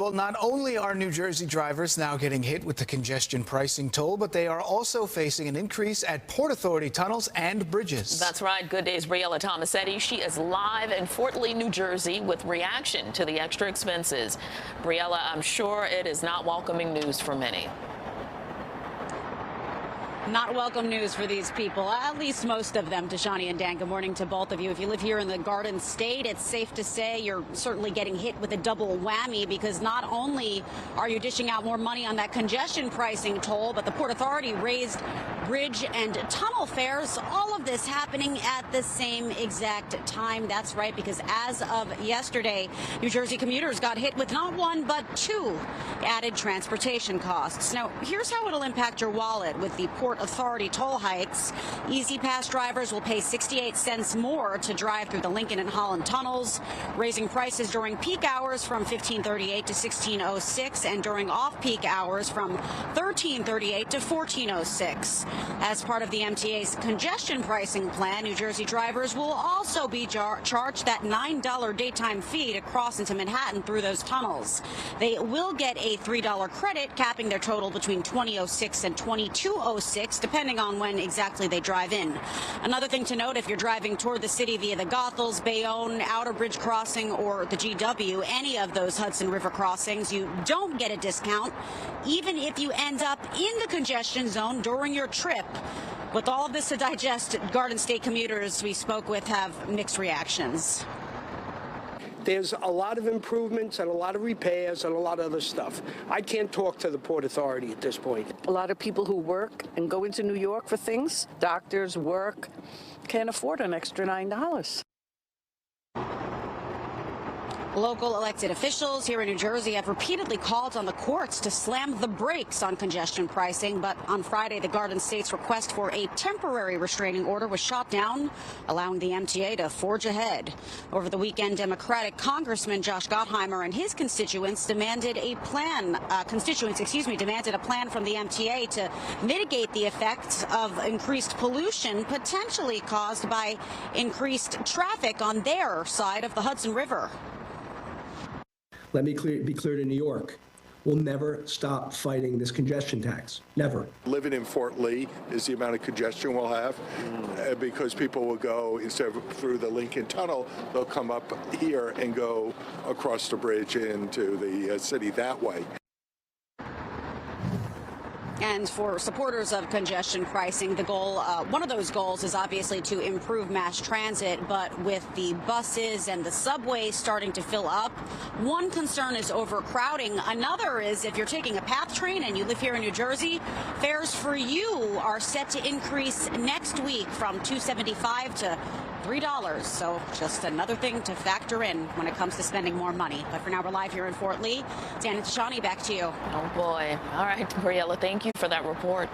Well, not only are New Jersey drivers now getting hit with the congestion pricing toll, but they are also facing an increase at Port Authority tunnels and bridges. That's right. Good day's Briella Tomassetti. She is live in Fort Lee, New Jersey with reaction to the extra expenses. Briella, I'm sure it is not welcoming news for many. Not welcome news for these people, at least most of them. Tashani and Dan, good morning to both of you. If you live here in the Garden State, it's safe to say you're certainly getting hit with a double whammy, because not only are you dishing out more money on that congestion pricing toll, but the Port Authority raised bridge and tunnel fares. All of this happening at the same exact time. That's right, because as of yesterday, New Jersey commuters got hit with not one, but two added transportation costs. Now, here's how it'll impact your wallet with the Port Authority toll hikes. Easy Pass drivers will pay 68 cents more to drive through the Lincoln and Holland tunnels, raising prices during peak hours from $15.38 to $16.06 and during off-peak hours from $13.38 to $14.06. As part of the MTA's congestion pricing plan, New Jersey drivers will also be charged that $9 daytime fee to cross into Manhattan through those tunnels. They will get a $3 credit, capping their total between $20.06 and $22.06, depending on when exactly they drive in. Another thing to note, if you're driving toward the city via the Goethals, Bayonne, Outer Bridge Crossing, or the GW, any of those Hudson River crossings, you don't get a discount, even if you end up in the congestion zone during your trip. With all of this to digest, Garden State commuters we spoke with have mixed reactions. There's a lot of improvements and a lot of repairs and a lot of other stuff. I can't talk to the Port Authority at this point. A lot of people who work and go into New York for things, doctors, work, can't afford an extra $9. Local elected officials here in New Jersey have repeatedly called on the courts to slam the brakes on congestion pricing, but on Friday, the Garden State's request for a temporary restraining order was shot down, allowing the MTA to forge ahead. Over the weekend, Democratic Congressman Josh Gottheimer and his constituents demanded a plan. Demanded a plan from the MTA to mitigate the effects of increased pollution potentially caused by increased traffic on their side of the Hudson River. Let me be clear to New York. We'll never stop fighting this congestion tax. Never. Living in Fort Lee is the amount of congestion we'll have because people will go, instead of through the Lincoln Tunnel, they'll come up here and go across the bridge into the city that way. And for supporters of congestion pricing, the goal, one of those goals is obviously to improve mass transit. But with the buses and the subways starting to fill up, one concern is overcrowding. Another is if you're taking a PATH train and you live here in New Jersey, fares for you are set to increase next week from $2.75 to $3. So just another thing to factor in when it comes to spending more money. But for now, we're live here in Fort Lee. Dan and Tashani, back to you. Oh, boy. All right, Briella, thank you for that report.